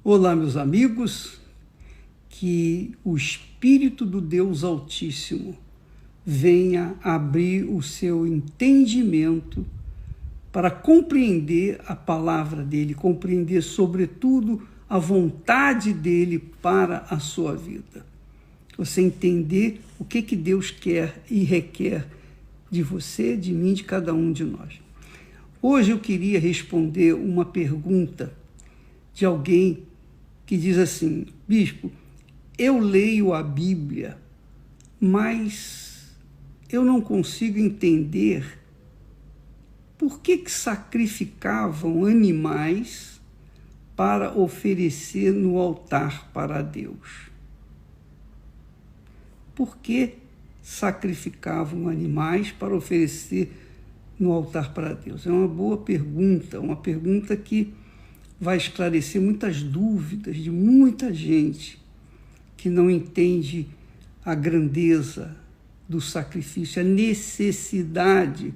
Olá, meus amigos, que o Espírito do Deus Altíssimo venha abrir o seu entendimento para compreender a palavra dele, compreender, sobretudo, a vontade dele para a sua vida. Você entender o que Deus quer e requer de você, de mim, de cada um de nós. Hoje eu queria responder uma pergunta de alguém que diz assim: bispo, eu leio a Bíblia, mas eu não consigo entender por que sacrificavam animais para oferecer no altar para Deus. Por que sacrificavam animais para oferecer no altar para Deus? É uma boa pergunta, uma pergunta que vai esclarecer muitas dúvidas de muita gente que não entende a grandeza do sacrifício, a necessidade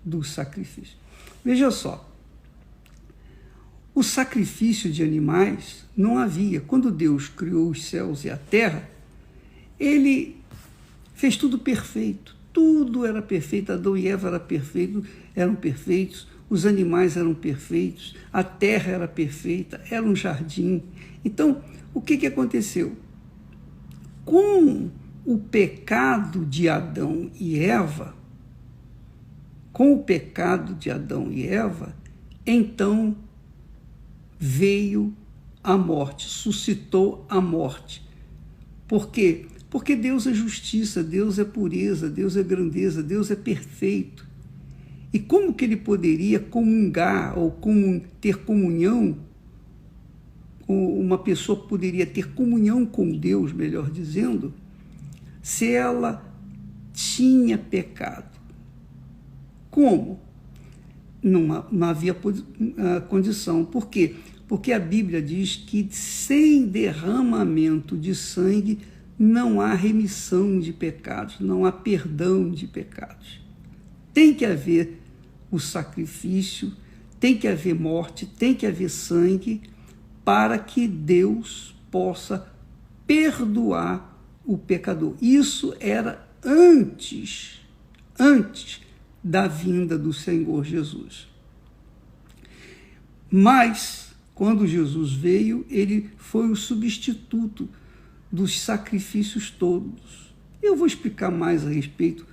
do sacrifício. Veja só, o sacrifício de animais não havia. Quando Deus criou os céus e a terra, ele fez tudo perfeito, tudo era perfeito, Adão e Eva eram perfeitos, os animais eram perfeitos, a terra era perfeita, era um jardim. Então, o que aconteceu? Com o pecado de Adão e Eva, então veio a morte, suscitou a morte. Por quê? Porque Deus é justiça, Deus é pureza, Deus é grandeza, Deus é perfeito. E como que ele poderia comungar ou ter comunhão, uma pessoa poderia ter comunhão com Deus, melhor dizendo, se ela tinha pecado? Como? Não havia condição. Por quê? Porque a Bíblia diz que sem derramamento de sangue não há remissão de pecados, não há perdão de pecados. Tem que haver o sacrifício, tem que haver morte, tem que haver sangue, para que Deus possa perdoar o pecador. Isso era antes da vinda do Senhor Jesus. Mas, quando Jesus veio, ele foi o substituto dos sacrifícios todos. Eu vou explicar mais a respeito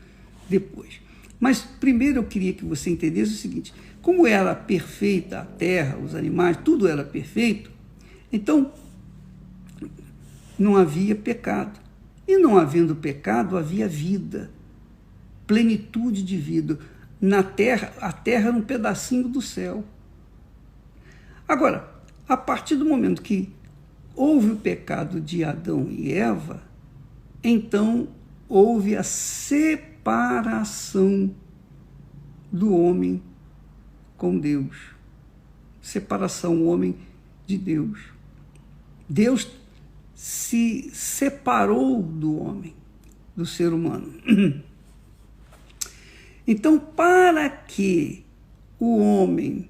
depois. Mas primeiro eu queria que você entendesse o seguinte: como era perfeita a terra, os animais, tudo era perfeito, então não havia pecado. E não havendo pecado, havia vida, plenitude de vida. Na terra, a terra era um pedacinho do céu. Agora, a partir do momento que houve o pecado de Adão e Eva, então houve a separação do homem com Deus. Separação, o homem de Deus. Deus se separou do homem, do ser humano. Então, para que o homem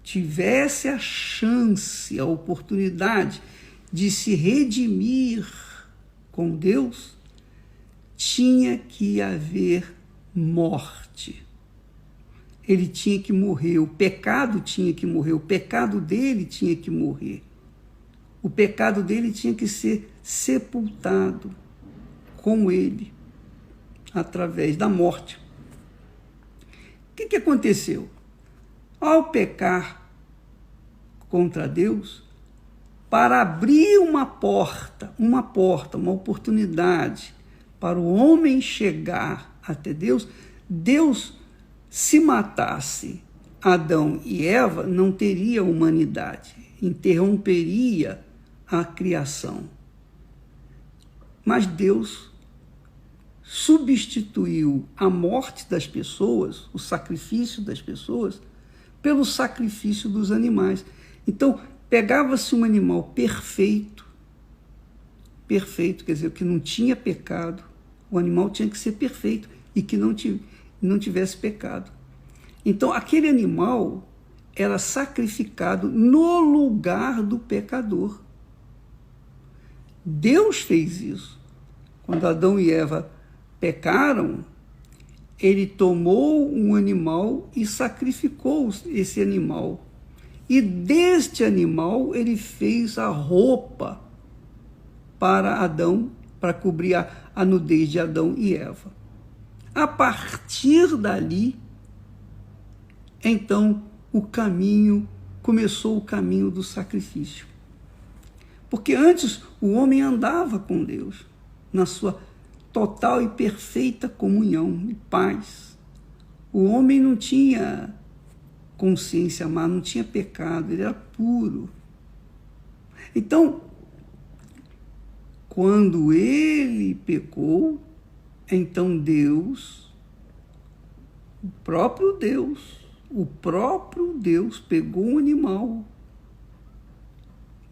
tivesse a chance, a oportunidade de se redimir com Deus, tinha que haver morte. Ele tinha que morrer, o pecado tinha que morrer, o pecado dele tinha que morrer. O pecado dele tinha que ser sepultado com ele, através da morte. O que aconteceu? Ao pecar contra Deus, para abrir uma oportunidade para o homem chegar até Deus, Deus, se matasse Adão e Eva, não teria humanidade, interromperia a criação. Mas Deus substituiu a morte das pessoas, o sacrifício das pessoas, pelo sacrifício dos animais. Então, pegava-se um animal perfeito, quer dizer, que não tinha pecado, o animal tinha que ser perfeito e que não tivesse pecado. Então, aquele animal era sacrificado no lugar do pecador. Deus fez isso. Quando Adão e Eva pecaram, ele tomou um animal e sacrificou esse animal. E deste animal ele fez a roupa para Adão, para cobrir a nudez de Adão e Eva. A partir dali, então, começou o caminho do sacrifício. Porque antes o homem andava com Deus, na sua total e perfeita comunhão e paz. O homem não tinha consciência má, não tinha pecado, ele era puro. Então, quando ele pecou, então Deus, o próprio Deus pegou um animal,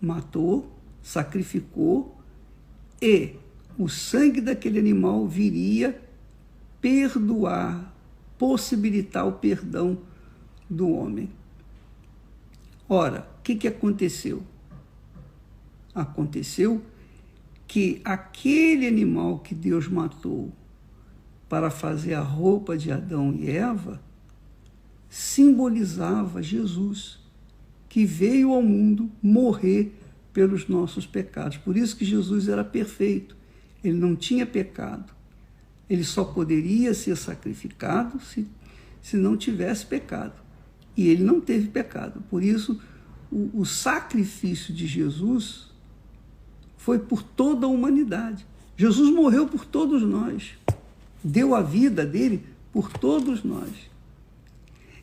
matou, sacrificou, e o sangue daquele animal viria perdoar, possibilitar o perdão do homem. Ora, o que aconteceu? Aconteceu que aquele animal que Deus matou para fazer a roupa de Adão e Eva simbolizava Jesus, que veio ao mundo morrer pelos nossos pecados. Por isso que Jesus era perfeito. Ele não tinha pecado. Ele só poderia ser sacrificado se não tivesse pecado. E ele não teve pecado. Por isso, o sacrifício de Jesus foi por toda a humanidade. Jesus morreu por todos nós. Deu a vida dele por todos nós.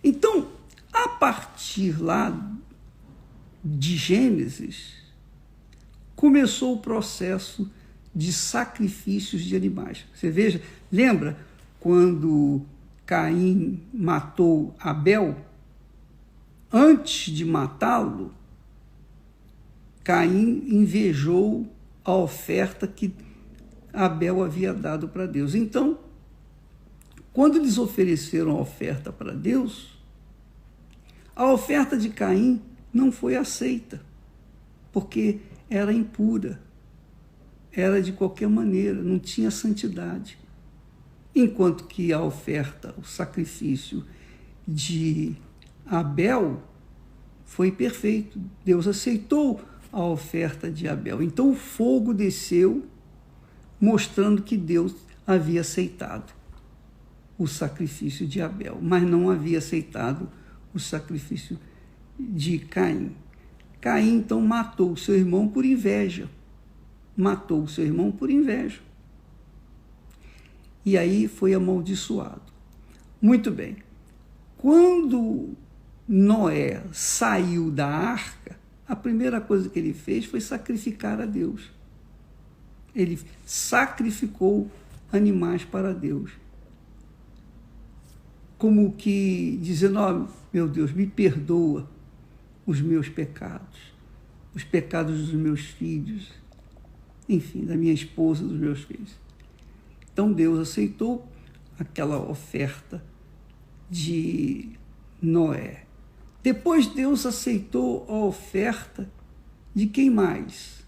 Então, a partir lá de Gênesis, começou o processo de sacrifícios de animais. Você veja, lembra quando Caim matou Abel? Antes de matá-lo, Caim invejou a oferta que Abel havia dado para Deus. Então, quando eles ofereceram a oferta para Deus, a oferta de Caim não foi aceita, porque era impura, era de qualquer maneira, não tinha santidade. Enquanto que a oferta, o sacrifício de Abel foi perfeito. Deus aceitou a oferta de Abel. Então o fogo desceu, mostrando que Deus havia aceitado o sacrifício de Abel, mas não havia aceitado o sacrifício de Caim. Caim, então, matou o seu irmão por inveja. Matou o seu irmão por inveja. E aí foi amaldiçoado. Muito bem. Quando Noé saiu da arca, a primeira coisa que ele fez foi sacrificar a Deus. Ele sacrificou animais para Deus. Como que dizendo, ó, meu Deus, me perdoa os meus pecados, os pecados dos meus filhos, enfim, da minha esposa, dos meus filhos. Então Deus aceitou aquela oferta de Noé. Depois Deus aceitou a oferta de quem mais?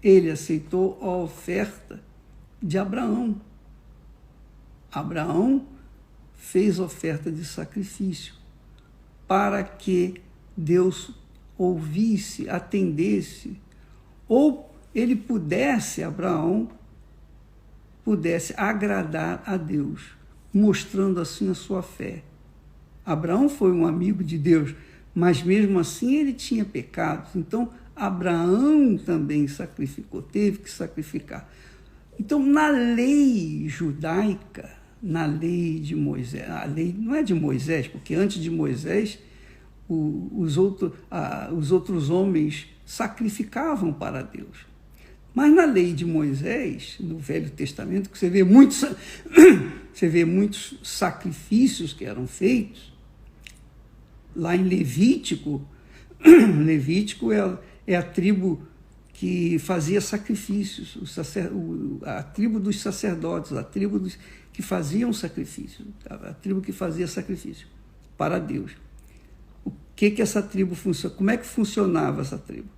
Ele aceitou a oferta de Abraão. Abraão fez oferta de sacrifício para que Deus ouvisse, atendesse, ou ele pudesse, Abraão, pudesse agradar a Deus, mostrando assim a sua fé. Abraão foi um amigo de Deus, mas mesmo assim ele tinha pecados. Então, Abraão também sacrificou, teve que sacrificar. Então, na lei judaica, na lei de Moisés, a lei não é de Moisés, porque antes de Moisés, os outros homens sacrificavam para Deus. Mas na lei de Moisés, no Velho Testamento, que você vê muitos sacrifícios que eram feitos, lá em Levítico, Levítico é a tribo que fazia sacrifícios, a tribo dos sacerdotes, a tribo que faziam sacrifício, a tribo que fazia sacrifício para Deus. O que essa tribo funciona, como é que funcionava essa tribo.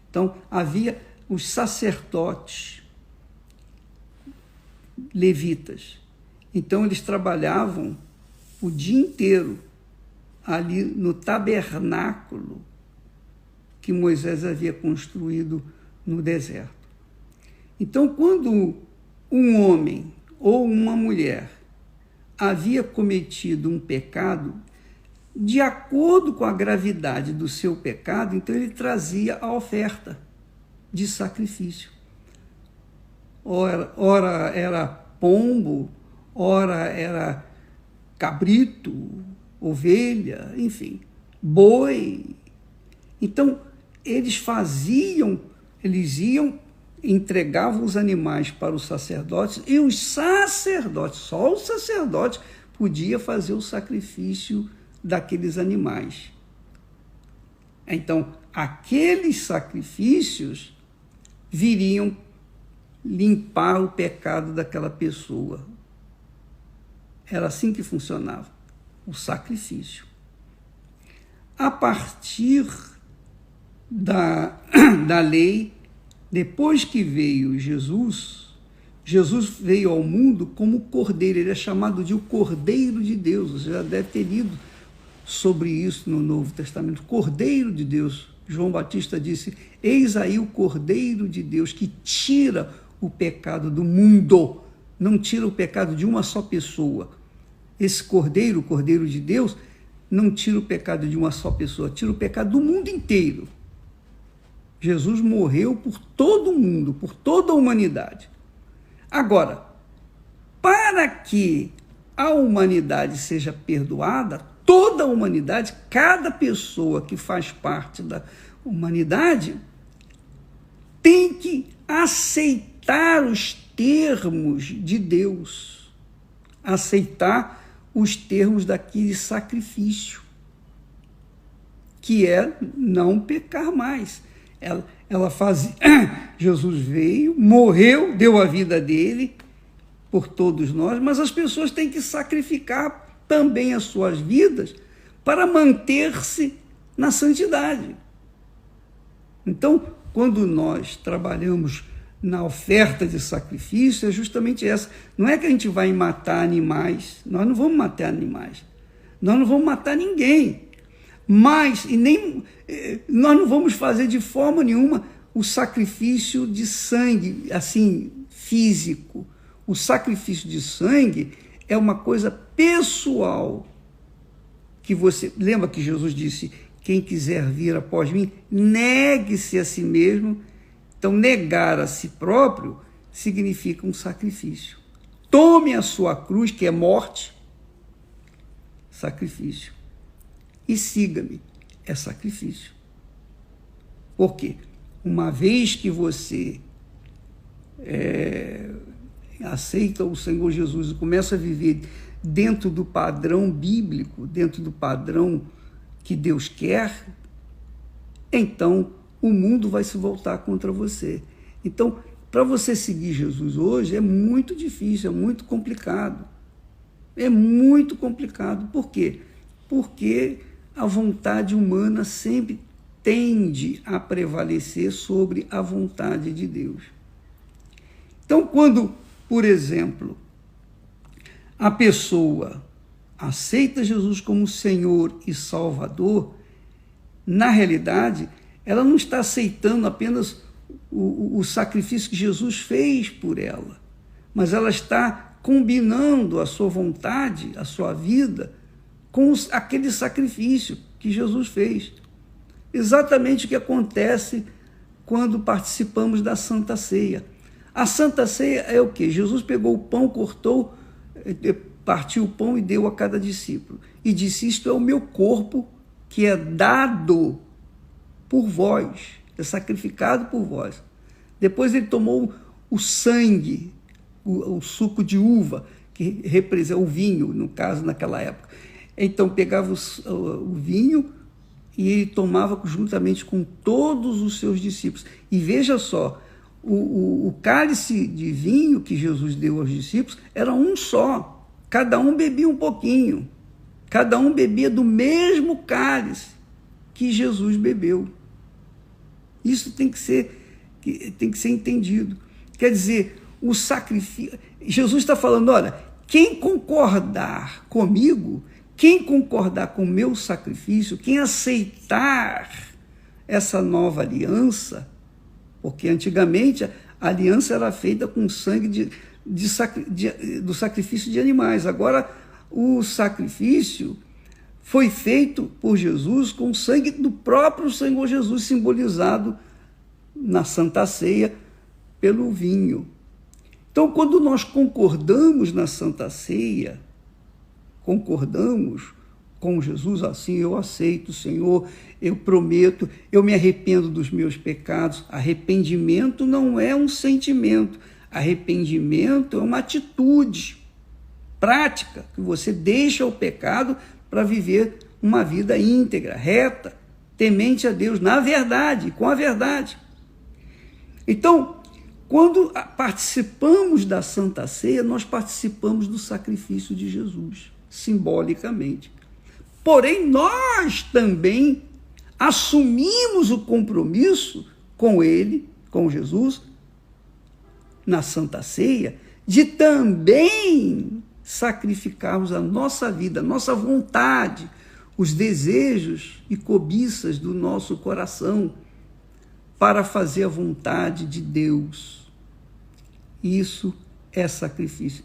Então, havia os sacerdotes levitas. Então, eles trabalhavam o dia inteiro ali no tabernáculo que Moisés havia construído no deserto. Então, quando um homem ou uma mulher havia cometido um pecado, de acordo com a gravidade do seu pecado, então ele trazia a oferta de sacrifício. Ora era pombo, ora era cabrito, ovelha, enfim, boi. Então, eles iam, entregavam os animais para os sacerdotes, e os sacerdotes, só o sacerdote podia fazer o sacrifício daqueles animais. Então, aqueles sacrifícios viriam limpar o pecado daquela pessoa. Era assim que funcionava o sacrifício. A partir da lei, depois que veio Jesus veio ao mundo como cordeiro, ele é chamado de o Cordeiro de Deus. Você já deve ter lido sobre isso no Novo Testamento. Cordeiro de Deus. João Batista disse: eis aí o Cordeiro de Deus que tira o pecado do mundo, não tira o pecado de uma só pessoa. Esse Cordeiro, o Cordeiro de Deus, não tira o pecado de uma só pessoa, tira o pecado do mundo inteiro. Jesus morreu por todo o mundo, por toda a humanidade. Agora, para que a humanidade seja perdoada, toda a humanidade, cada pessoa que faz parte da humanidade, tem que aceitar os termos de Deus, aceitar os termos daquele sacrifício, que é não pecar mais. Ela fazia, Jesus veio, morreu, deu a vida dele por todos nós, mas as pessoas têm que sacrificar também as suas vidas para manter-se na santidade. Então, quando nós trabalhamos na oferta de sacrifício, é justamente essa. Não é que a gente vai matar animais, nós não vamos matar animais, nós não vamos matar ninguém, mas e nem nós não vamos fazer de forma nenhuma o sacrifício de sangue, assim, físico. O sacrifício de sangue é uma coisa pessoal, que você lembra que Jesus disse: quem quiser vir após mim, negue-se a si mesmo. Então, negar a si próprio significa um sacrifício. Tome a sua cruz, que é morte, sacrifício, e siga-me, é sacrifício. Por quê? Uma vez que você aceita o Senhor Jesus e começa a viver dentro do padrão bíblico, dentro do padrão que Deus quer, então o mundo vai se voltar contra você. Então, para você seguir Jesus hoje é muito difícil, é muito complicado. É muito complicado. Por quê? Porque a vontade humana sempre tende a prevalecer sobre a vontade de Deus. Então, quando, por exemplo, a pessoa aceita Jesus como Senhor e Salvador, na realidade, ela não está aceitando apenas o sacrifício que Jesus fez por ela, mas ela está combinando a sua vontade, a sua vida, com aquele sacrifício que Jesus fez. Exatamente o que acontece quando participamos da Santa Ceia. A Santa Ceia é o quê? Jesus pegou o pão, cortou, partiu o pão e deu a cada discípulo. E disse: isto é o meu corpo que é dado por vós, é sacrificado por vós. Depois ele tomou o sangue, o suco de uva, que representa o vinho, no caso, naquela época. Então pegava o vinho e ele tomava juntamente com todos os seus discípulos. E veja só, o cálice de vinho que Jesus deu aos discípulos era um só. Cada um bebia um pouquinho. Cada um bebia do mesmo cálice. que Jesus bebeu. Isso tem que ser entendido. Quer dizer, o sacrifício... Jesus está falando, olha, quem concordar comigo, quem concordar com o meu sacrifício, quem aceitar essa nova aliança, porque antigamente a aliança era feita com sangue do sacrifício de animais. Agora, o sacrifício foi feito por Jesus com o sangue do próprio Senhor Jesus, simbolizado na Santa Ceia pelo vinho. Então, quando nós concordamos na Santa Ceia, concordamos com Jesus, assim, eu aceito, Senhor, eu prometo, eu me arrependo dos meus pecados. Arrependimento não é um sentimento, arrependimento é uma atitude prática, que você deixa o pecado para viver uma vida íntegra, reta, temente a Deus, na verdade, com a verdade. Então, quando participamos da Santa Ceia, nós participamos do sacrifício de Jesus, simbolicamente. Porém, nós também assumimos o compromisso com ele, com Jesus, na Santa Ceia, de também sacrificarmos a nossa vida, a nossa vontade, os desejos e cobiças do nosso coração para fazer a vontade de Deus. Isso é sacrifício.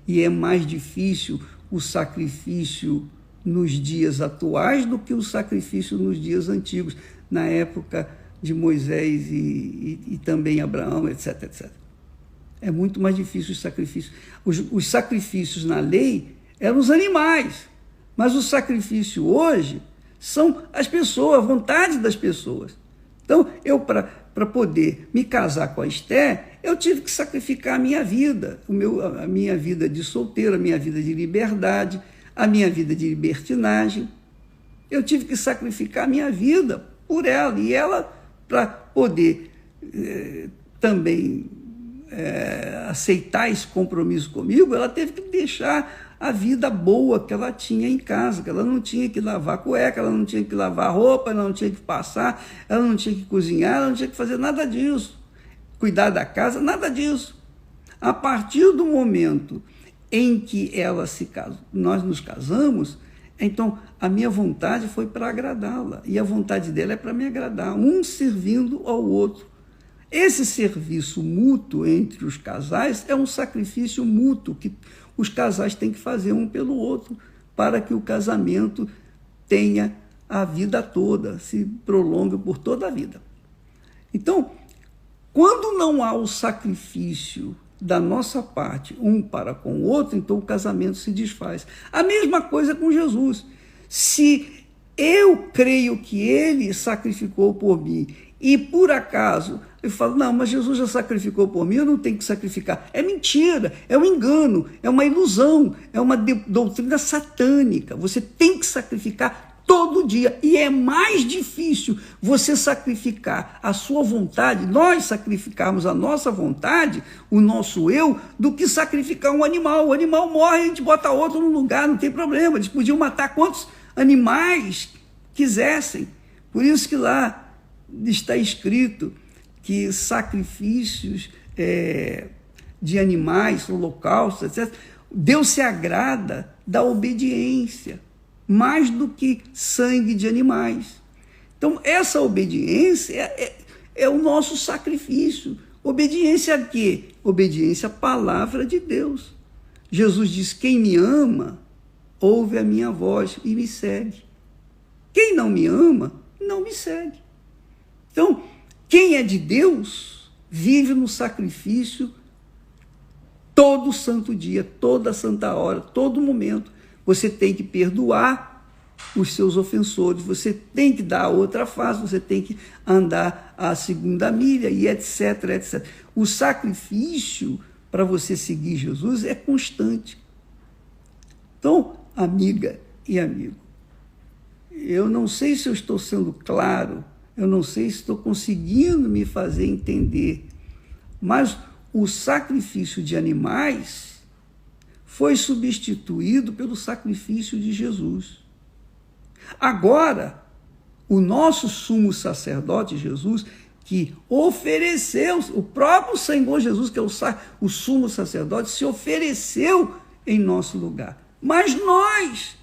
E é mais difícil o sacrifício nos dias atuais do que o sacrifício nos dias antigos, na época de Moisés e também Abraão, etc, etc. É muito mais difícil o sacrifício. Os sacrifícios na lei eram os animais, mas o sacrifício hoje são as pessoas, a vontade das pessoas. Então, eu, para poder me casar com a Esther, eu tive que sacrificar a minha vida, a minha vida de solteiro, a minha vida de liberdade, a minha vida de libertinagem. Eu tive que sacrificar a minha vida por ela, e ela, para poder também aceitar esse compromisso comigo, ela teve que deixar a vida boa que ela tinha em casa, que ela não tinha que lavar cueca, ela não tinha que lavar roupa, ela não tinha que passar, ela não tinha que cozinhar, ela não tinha que fazer nada disso, cuidar da casa, nada disso. A partir do momento em que nós nos casamos, então a minha vontade foi para agradá-la, e a vontade dela é para me agradar, um servindo ao outro. Esse serviço mútuo entre os casais é um sacrifício mútuo que os casais têm que fazer um pelo outro para que o casamento tenha a vida toda, se prolongue por toda a vida. Então, quando não há o sacrifício da nossa parte, um para com o outro, então o casamento se desfaz. A mesma coisa com Jesus. Se eu creio que ele sacrificou por mim e por acaso eu falo, não, mas Jesus já sacrificou por mim, eu não tenho que sacrificar. É mentira, é um engano, é uma ilusão, é uma doutrina satânica. Você tem que sacrificar todo dia, e é mais difícil você sacrificar a sua vontade, nós sacrificarmos a nossa vontade, o nosso eu, do que sacrificar um animal. O animal morre, a gente bota outro no lugar, não tem problema. Eles podiam matar quantos animais quisessem. Por isso que lá está escrito que sacrifícios de animais, holocaustos, etc., Deus se agrada da obediência, mais do que sangue de animais. Então, essa obediência é o nosso sacrifício. Obediência a quê? Obediência à palavra de Deus. Jesus diz, quem me ama, ouve a minha voz e me segue. Quem não me ama, não me segue. Então, quem é de Deus vive no sacrifício todo santo dia, toda santa hora, todo momento. Você tem que perdoar os seus ofensores, você tem que dar a outra face, você tem que andar a segunda milha e etc, etc. O sacrifício para você seguir Jesus é constante. Então, amiga e amigo, eu não sei se eu estou sendo claro, eu não sei se estou conseguindo me fazer entender, mas o sacrifício de animais foi substituído pelo sacrifício de Jesus. Agora, O nosso sumo sacerdote, Jesus, que ofereceu, o próprio Senhor Jesus, que é o sumo sacerdote, se ofereceu em nosso lugar. Mas nós,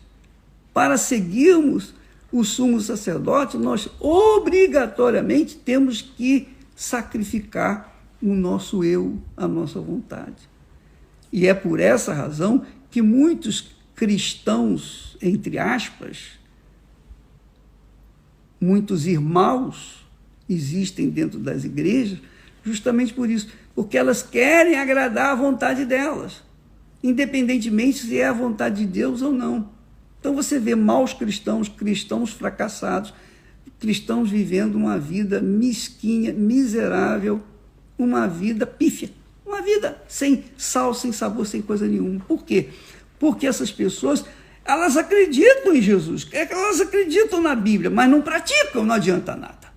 para seguirmos o sumo sacerdote, nós obrigatoriamente temos que sacrificar o nosso eu, a nossa vontade. E é por essa razão que muitos cristãos, entre aspas, muitos irmãos existem dentro das igrejas, justamente por isso, porque elas querem agradar a vontade delas, independentemente se é a vontade de Deus ou não. Então você vê maus cristãos, cristãos fracassados, cristãos vivendo uma vida mesquinha, miserável, uma vida pífia, uma vida sem sal, sem sabor, sem coisa nenhuma. Por quê? Porque essas pessoas, elas acreditam em Jesus, elas acreditam na Bíblia, mas não praticam, não adianta nada.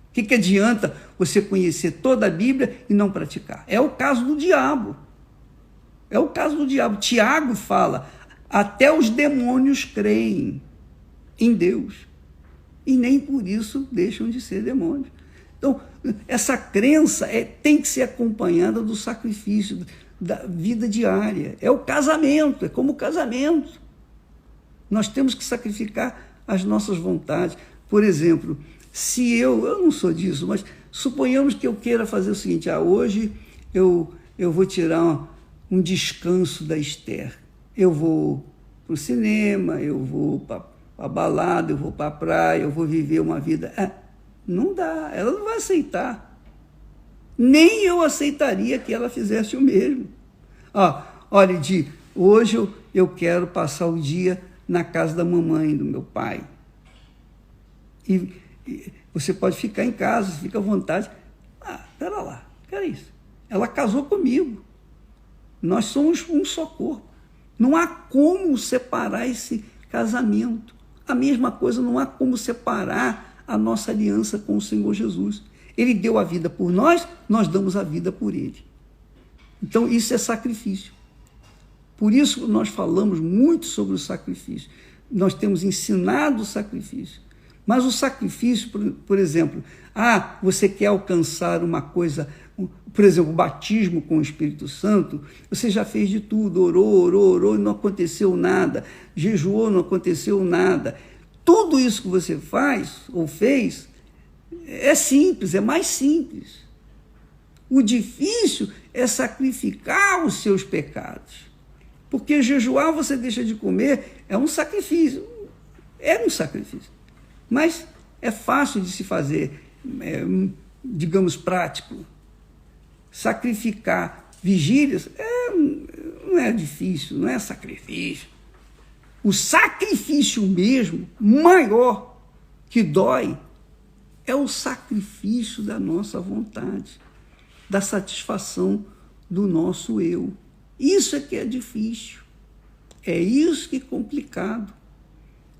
O que adianta você conhecer toda a Bíblia e não praticar? É o caso do diabo. É o caso do diabo. Tiago fala, até os demônios creem em Deus e nem por isso deixam de ser demônios. Então, essa crença tem que ser acompanhada do sacrifício, da vida diária. É o casamento, é como o casamento. Nós temos que sacrificar as nossas vontades. Por exemplo, se eu não sou disso, mas suponhamos que eu queira fazer o seguinte, hoje eu vou tirar um descanso da Esther. Eu vou para o cinema, eu vou para a balada, eu vou para a praia, eu vou viver uma vida... Não dá, ela não vai aceitar. Nem eu aceitaria que ela fizesse o mesmo. Olha, hoje eu quero passar o dia na casa da mamãe, do meu pai. E você pode ficar em casa, fica à vontade. Pera lá, que é isso? Ela casou comigo. Nós somos um só corpo. Não há como separar esse casamento. A mesma coisa, não há como separar a nossa aliança com o Senhor Jesus. Ele deu a vida por nós, nós damos a vida por ele. Então, isso é sacrifício. Por isso nós falamos muito sobre o sacrifício. Nós temos ensinado o sacrifício. Mas o sacrifício, por exemplo, você quer alcançar uma coisa, por exemplo, o batismo com o Espírito Santo, você já fez de tudo, orou, e não aconteceu nada, jejuou, não aconteceu nada. Tudo isso que você faz ou fez é simples, é mais simples. O difícil é sacrificar os seus pecados. Porque jejuar, você deixa de comer, é um sacrifício. É um sacrifício. Mas é fácil de se fazer, digamos, prático. Sacrificar vigílias não é difícil, não é sacrifício. O sacrifício mesmo, maior, que dói, é o sacrifício da nossa vontade, da satisfação do nosso eu. Isso é que é difícil. É isso que é complicado.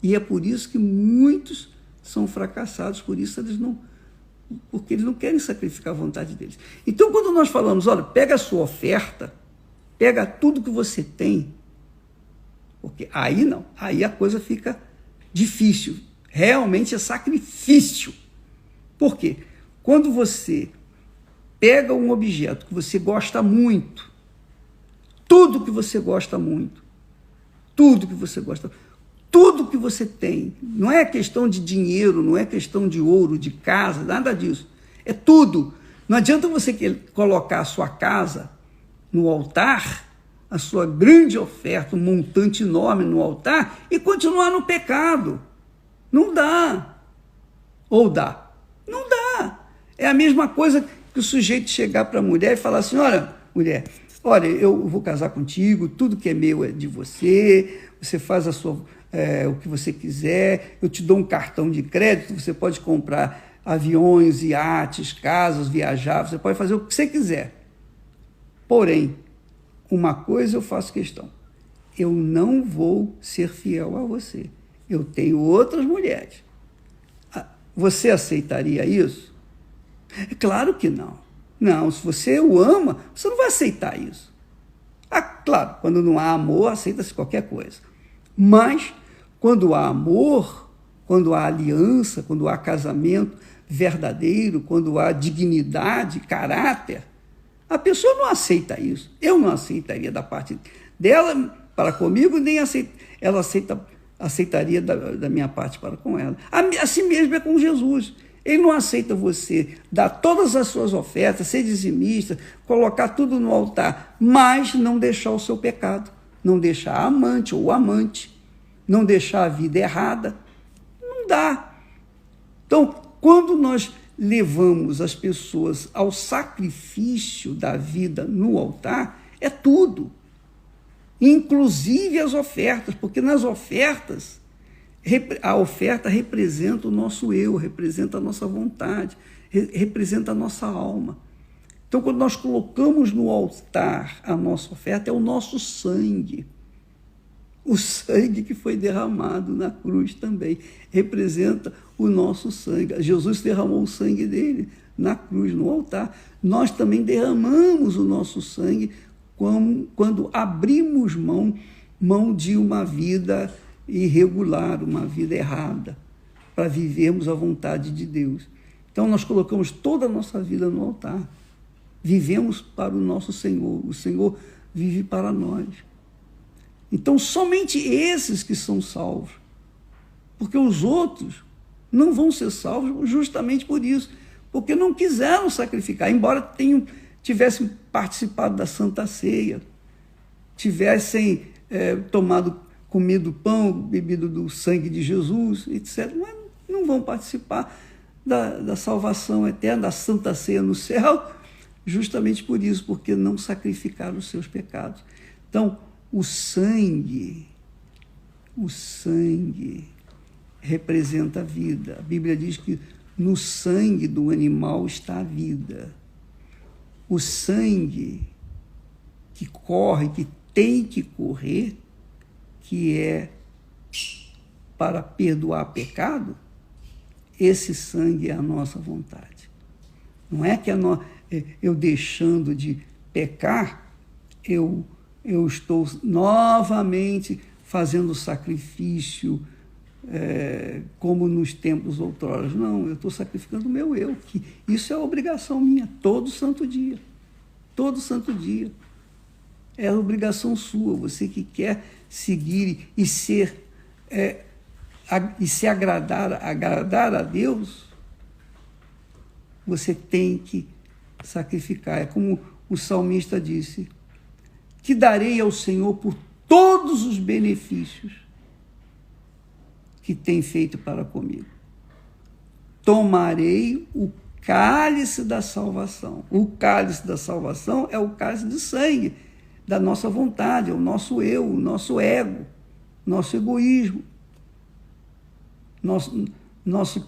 E é por isso que muitos são fracassados, porque eles não querem sacrificar a vontade deles. Então, quando nós falamos, olha, pega a sua oferta, pega tudo que você tem, porque aí não, aí a coisa fica difícil. Realmente é sacrifício. Por quê? Quando você pega um objeto que você gosta muito, tudo que você gosta muito, tudo que você tem, não é questão de dinheiro, não é questão de ouro, de casa, nada disso. É tudo. Não adianta você colocar a sua casa no altar, a sua grande oferta, um montante enorme no altar e continuar no pecado. Não dá. Ou dá? Não dá. É a mesma coisa que o sujeito chegar para a mulher e falar assim, olha, mulher, eu vou casar contigo, tudo que é meu é de você, você faz o que você quiser, eu te dou um cartão de crédito, você pode comprar aviões, iates, casas, viajar, você pode fazer o que você quiser. Porém, uma coisa eu faço questão, eu não vou ser fiel a você. Eu tenho outras mulheres. Você aceitaria isso? É claro que não. Não, se você o ama, você não vai aceitar isso. Claro, quando não há amor, aceita-se qualquer coisa. Mas, quando há amor, quando há aliança, quando há casamento verdadeiro, quando há dignidade, caráter, a pessoa não aceita isso. Eu não aceitaria da parte dela para comigo, nem ela aceitaria da minha parte para com ela. Assim mesmo é com Jesus. Ele não aceita você dar todas as suas ofertas, ser dizimista, colocar tudo no altar, mas não deixar o seu pecado, não deixar a amante ou o amante, não deixar a vida errada. Não dá. Então, quando nós levamos as pessoas ao sacrifício da vida no altar, é tudo, inclusive as ofertas, porque nas ofertas, a oferta representa o nosso eu, representa a nossa vontade, representa a nossa alma. Então, quando nós colocamos no altar a nossa oferta, é o nosso sangue. O sangue que foi derramado na cruz também representa o nosso sangue. Jesus derramou o sangue dele na cruz, no altar. Nós também derramamos o nosso sangue quando abrimos mão de uma vida irregular, uma vida errada, para vivermos a vontade de Deus. Então, nós colocamos toda a nossa vida no altar. Vivemos para o nosso Senhor. O Senhor vive para nós. Então, somente esses que são salvos. Porque os outros não vão ser salvos justamente por isso. Porque não quiseram sacrificar, embora tivessem participado da Santa Ceia, tivessem comido pão, bebido do sangue de Jesus, etc. Mas não vão participar da salvação eterna, da Santa Ceia no céu, justamente por isso, porque não sacrificaram os seus pecados. Então, o sangue representa a vida. A Bíblia diz que no sangue do animal está a vida. O sangue que corre, que tem que correr, que é para perdoar pecado, esse sangue é a nossa vontade. Não é que eu deixando de pecar, eu estou novamente fazendo sacrifício como nos tempos outrora. Não, eu estou sacrificando o meu eu. Que isso é obrigação minha, todo santo dia. Todo santo dia. É obrigação sua, você que quer seguir e se agradar a Deus, você tem que sacrificar. É como o salmista disse: que darei ao Senhor por todos os benefícios que tem feito para comigo. Tomarei o cálice da salvação. O cálice da salvação é o cálice de sangue da nossa vontade, é o nosso eu, o nosso ego, nosso egoísmo, nosso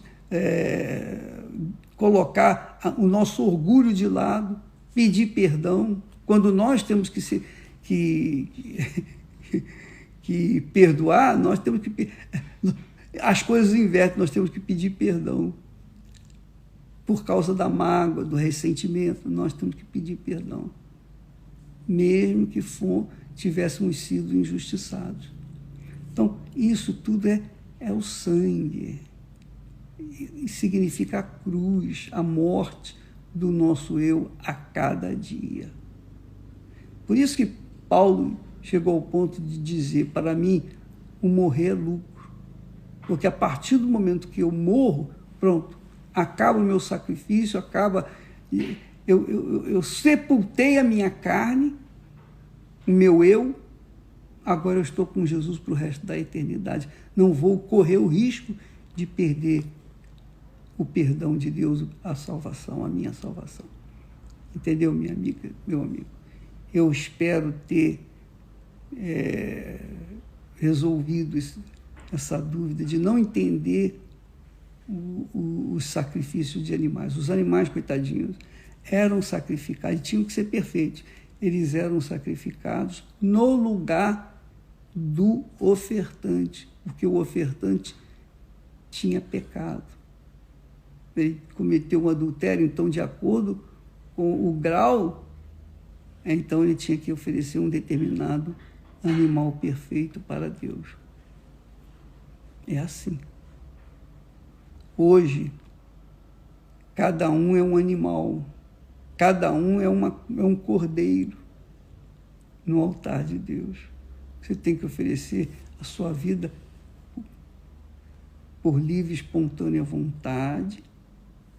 colocar o nosso orgulho de lado, pedir perdão, quando nós temos que perdoar, nós temos que... As coisas invertem, nós temos que pedir perdão. Por causa da mágoa, do ressentimento, nós temos que pedir perdão. Mesmo que tivéssemos sido injustiçados. Então, isso tudo é o sangue. E significa a cruz, a morte do nosso eu a cada dia. Por isso que Paulo chegou ao ponto de dizer: para mim, o morrer é lucro. Porque a partir do momento que eu morro, pronto, acaba o meu sacrifício, acaba... Eu sepultei a minha carne, o meu eu, agora eu estou com Jesus para o resto da eternidade. Não vou correr o risco de perder o perdão de Deus, a salvação, a minha salvação. Entendeu, minha amiga, meu amigo? Eu espero ter resolvido essa dúvida de não entender o sacrifício de animais. Os animais, coitadinhos, eram sacrificados, tinham que ser perfeitos. Eles eram sacrificados no lugar do ofertante, porque o ofertante tinha pecado. Ele cometeu um adultério, então, de acordo com o grau, então ele tinha que oferecer um determinado animal perfeito para Deus. É assim. Hoje, cada um é um animal, cada um é um cordeiro no altar de Deus. Você tem que oferecer a sua vida por livre e espontânea vontade,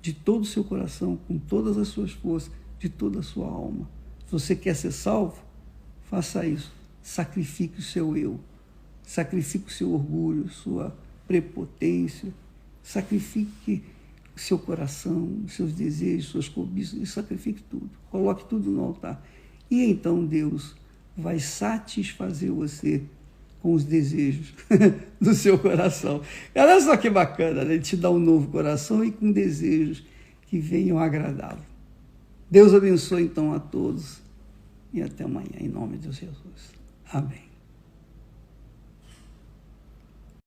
de todo o seu coração, com todas as suas forças, de toda a sua alma. Se você quer ser salvo, faça isso. Sacrifique o seu eu, sacrifique o seu orgulho, sua prepotência, sacrifique o seu coração, os seus desejos, suas cobiças, e sacrifique tudo. Coloque tudo no altar. E então Deus vai satisfazer você com os desejos do seu coração. Olha só que bacana, né? Ele te dá um novo coração e com desejos que venham agradá-lo. Deus abençoe então a todos e até amanhã, em nome de Jesus. Amém.